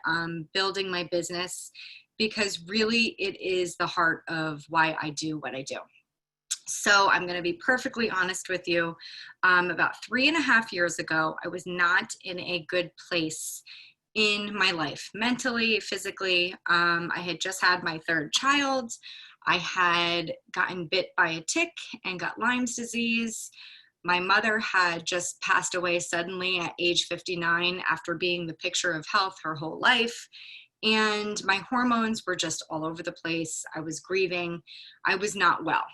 building my business, because really it is the heart of why I do what I do. So I'm going to be perfectly honest with you. About 3.5 years ago, I was not in a good place in my life, mentally, physically. I had just had my third child. I had gotten bit by a tick and got Lyme's disease. My mother had just passed away suddenly at age 59 after being the picture of health her whole life. And my hormones were just all over the place. I was grieving. I was not well,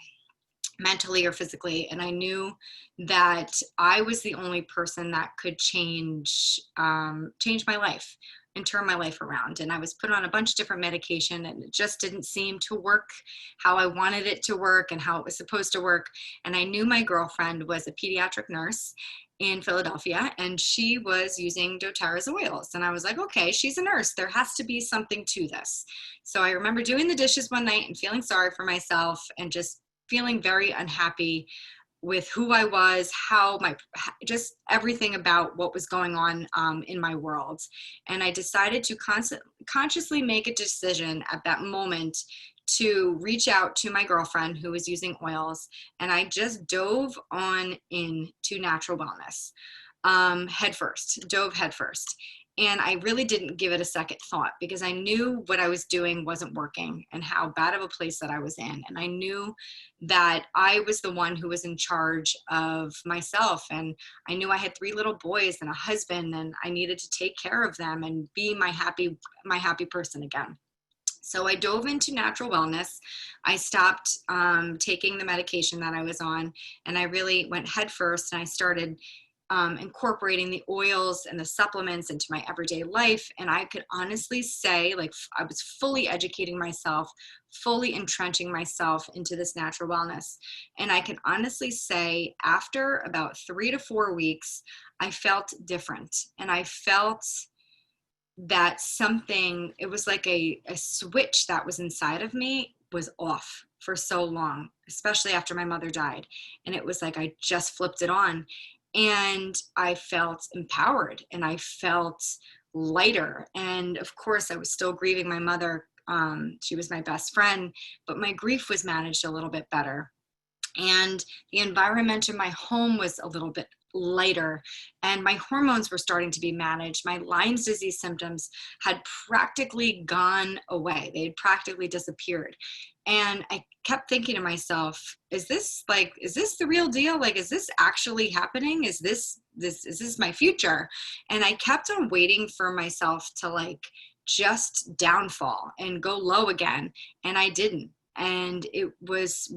mentally or physically, and I knew that I was the only person that could change my life. and turn my life around. And I was put on a bunch of different medication, and it just didn't seem to work how I wanted it to work and how it was supposed to work. And I knew my girlfriend was a pediatric nurse in Philadelphia, and she was using doTERRA's oils. And I was like, okay, she's a nurse. There has to be something to this. So I remember doing the dishes one night and feeling sorry for myself and just feeling very unhappy with who I was, just everything about what was going on in my world. And I decided to consciously make a decision at that moment to reach out to my girlfriend who was using oils. And I just dove on into natural wellness dove headfirst. And I really didn't give it a second thought because I knew what I was doing wasn't working and how bad of a place that I was in. And I knew that I was the one who was in charge of myself. And I knew I had 3 little boys and a husband, and I needed to take care of them and be my happy person again. So I dove into natural wellness. I stopped taking the medication that I was on, and I really went headfirst, and I started incorporating the oils and the supplements into my everyday life. And I could honestly say, like, I was fully educating myself, fully entrenching myself into this natural wellness. And I can honestly say, after about 3 to 4 weeks, I felt different. And I felt that something, it was like a switch that was inside of me was off for so long, especially after my mother died. And it was like I just flipped it on. And I felt empowered and I felt lighter. And of course, I was still grieving my mother. She was my best friend, but my grief was managed a little bit better. And the environment in my home was a little bit lighter, and my hormones were starting to be managed. My Lyme's disease symptoms had practically gone away. They had practically disappeared. And I kept thinking to myself, is this the real deal? Like, is this actually happening? Is this my future? And I kept on waiting for myself to like just downfall and go low again. And I didn't. And it was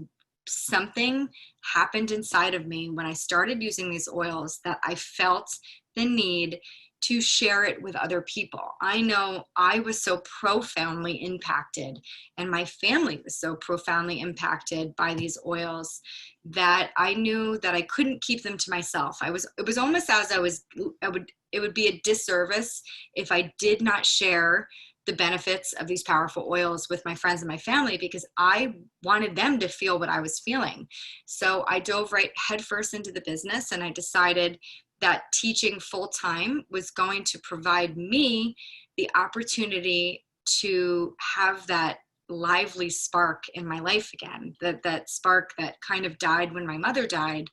something happened inside of me when I started using these oils that I felt the need to share it with other people. I know I was so profoundly impacted, and my family was so profoundly impacted by these oils that I knew that I couldn't keep them to myself. It was almost as it would be a disservice if I did not share the benefits of these powerful oils with my friends and my family, because I wanted them to feel what I was feeling. So I dove right headfirst into the business, and I decided that teaching full time was going to provide me the opportunity to have that lively spark in my life again. That spark that kind of died when my mother died.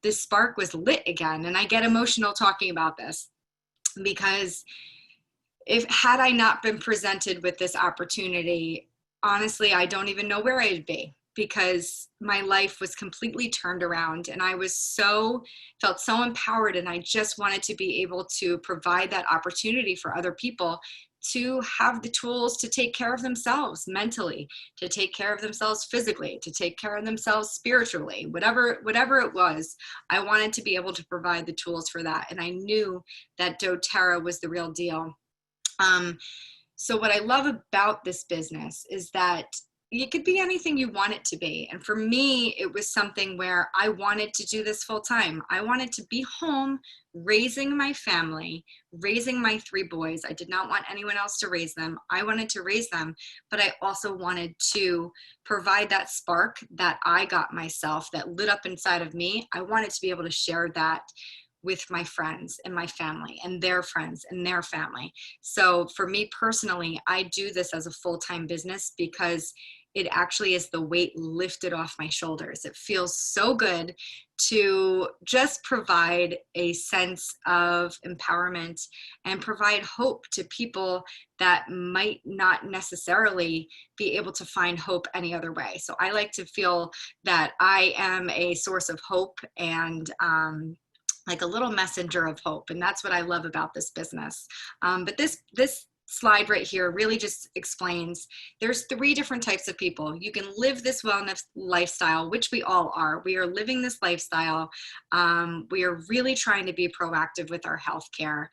This spark was lit again. And I get emotional talking about this because had I not been presented with this opportunity, honestly, I don't even know where I'd be, because my life was completely turned around and I felt so empowered, and I just wanted to be able to provide that opportunity for other people to have the tools to take care of themselves mentally, to take care of themselves physically, to take care of themselves spiritually, whatever it was. I wanted to be able to provide the tools for that. And I knew that doTERRA was the real deal. So what I love about this business is that it could be anything you want it to be. And for me, it was something where I wanted to do this full time. I wanted to be home raising my family, raising my 3 boys. I did not want anyone else to raise them. I wanted to raise them, but I also wanted to provide that spark that I got myself, that lit up inside of me. I wanted to be able to share that with my friends and my family and their friends and their family. So for me personally, I do this as a full-time business because it actually is the weight lifted off my shoulders. It feels so good to just provide a sense of empowerment and provide hope to people that might not necessarily be able to find hope any other way. So I like to feel that I am a source of hope and like a little messenger of hope. And that's what I love about this business. But this slide right here really just explains there's 3 different types of people. You can live this wellness lifestyle, which we all are. We are living this lifestyle. We are really trying to be proactive with our healthcare.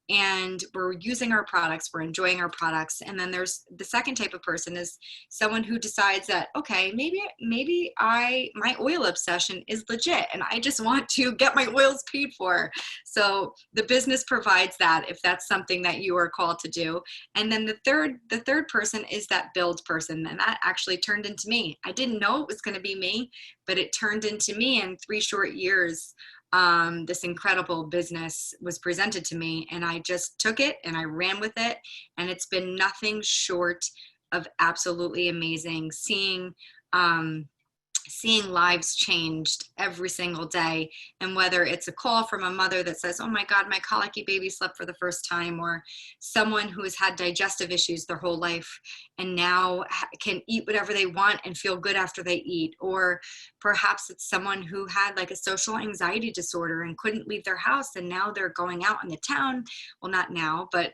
and we're using our products, we're enjoying our products. And then there's the second type of person is someone who decides that, okay, maybe my oil obsession is legit and I just want to get my oils paid for. So the business provides that if that's something that you are called to do. And then the third person is that build person. And that actually turned into me. I didn't know it was going to be me, but it turned into me in 3 short years. This incredible business was presented to me, and I just took it and I ran with it. And it's been nothing short of absolutely amazing, seeing lives changed every single day. And whether it's a call from a mother that says, oh my God, my colicky baby slept for the first time, or someone who has had digestive issues their whole life and now can eat whatever they want and feel good after they eat. Or perhaps it's someone who had like a social anxiety disorder and couldn't leave their house, and now they're going out in the town. Well, not now, but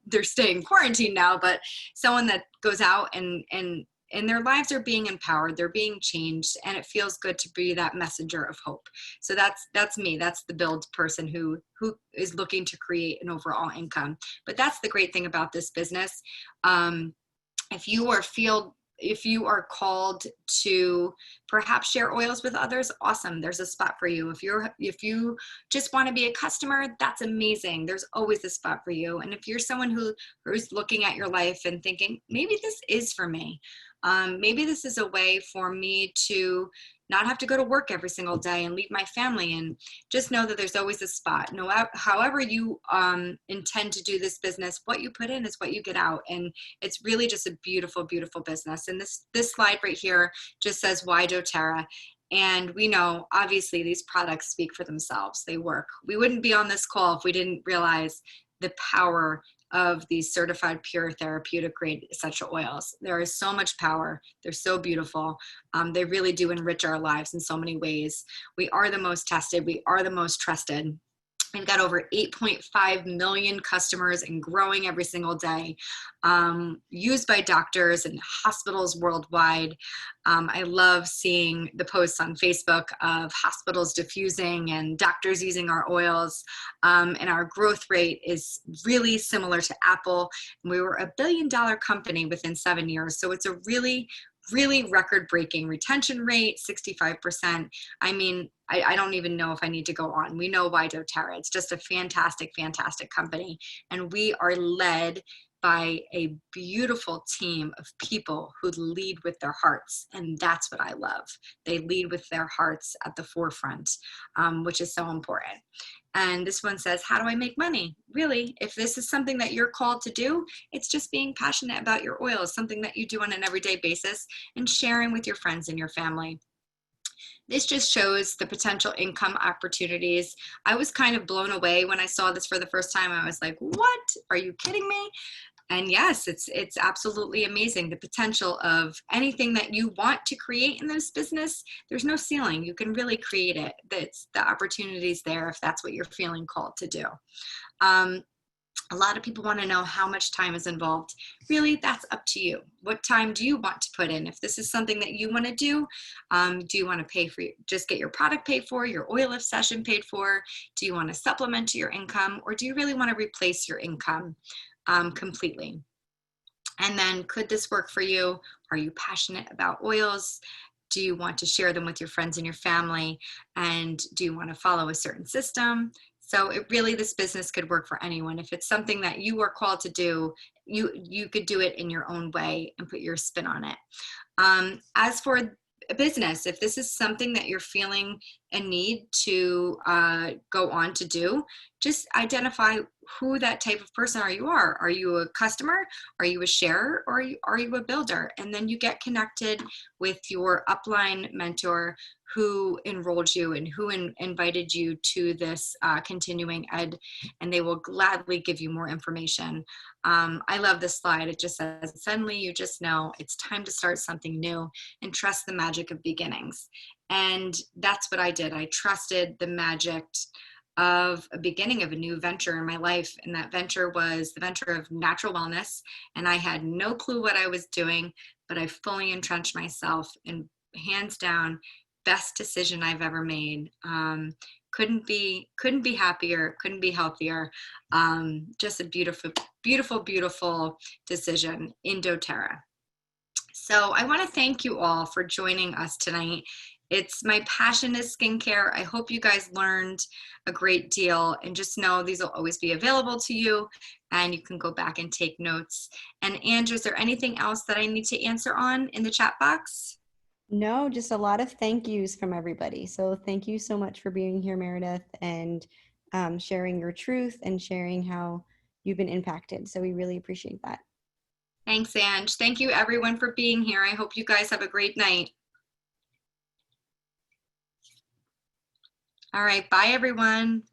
they're staying quarantined now, but someone that goes out and their lives are being empowered, they're being changed, and it feels good to be that messenger of hope. So that's me. That's the build person who is looking to create an overall income. But that's the great thing about this business. If you are called to perhaps share oils with others, awesome. There's a spot for you. If you just want to be a customer, that's amazing. There's always a spot for you. And if you're someone who's looking at your life and thinking, maybe this is for me. Maybe this is a way for me to not have to go to work every single day and leave my family, and just know that there's always a spot. However you intend to do this business, what you put in is what you get out. And it's really just a beautiful, beautiful business. And this slide right here just says, why doTERRA? And we know, obviously, these products speak for themselves. They work. We wouldn't be on this call if we didn't realize the power of these certified pure therapeutic grade essential oils. There is so much power. They're so beautiful. They really do enrich our lives in so many ways. We are the most tested. We are the most trusted. We've got over 8.5 million customers and growing every single day, used by doctors and hospitals worldwide. I love seeing the posts on Facebook of hospitals diffusing and doctors using our oils. And our growth rate is really similar to Apple. We were a $1 billion company within 7 years. So it's a really record-breaking retention rate, 65%. I mean, I don't even know if I need to go on. We know why doTERRA. It's just a fantastic, fantastic company. And we are led by a beautiful team of people who lead with their hearts. And that's what I love. They lead with their hearts at the forefront, which is so important. And this one says, how do I make money? Really, if this is something that you're called to do, it's just being passionate about your oils, something that you do on an everyday basis, and sharing with your friends and your family. This just shows the potential income opportunities. I was kind of blown away when I saw this for the first time. I was like, what? Are you kidding me? And yes, it's absolutely amazing. The potential of anything that you want to create in this business, there's no ceiling. You can really create it. The opportunities there if that's what you're feeling called to do. A lot of people want to know how much time is involved. Really, that's up to you. What time do you want to put in? If this is something that you want to do you want to pay for, just get your product paid for, your oil lift session paid for? Do you want to supplement to your income, or do you really want to replace your income completely? And then, could this work for you? Are you passionate about oils? Do you want to share them with your friends and your family? And do you want to follow a certain system? So this business could work for anyone. If it's something that you are called to do, you could do it in your own way and put your spin on it. As for a business, if this is something that you're feeling a need to go on to do, just identify who that type of person you are. Are you a customer? Are you a sharer? Or are you a builder? And then you get connected with your upline mentor who enrolled you and who invited you to this continuing ed, and they will gladly give you more information. I love this slide. It just says, suddenly you just know it's time to start something new and trust the magic of beginnings. And that's what I did. I trusted the magic of a beginning of a new venture in my life. And that venture was the venture of natural wellness. And I had no clue what I was doing, but I fully entrenched myself, and hands down, best decision I've ever made. couldn't be happier, couldn't be healthier. Just a beautiful, beautiful, beautiful decision in doTERRA. So I want to thank you all for joining us tonight. It's my passion is skincare. I hope you guys learned a great deal, and just know these will always be available to you and you can go back and take notes. And Andrew, is there anything else that I need to answer on in the chat box? No, just a lot of thank yous from everybody. So thank you so much for being here, Meredith, and sharing your truth and sharing how you've been impacted. So we really appreciate that. Thanks, Ange. Thank you everyone for being here. I hope you guys have a great night. All right, bye everyone.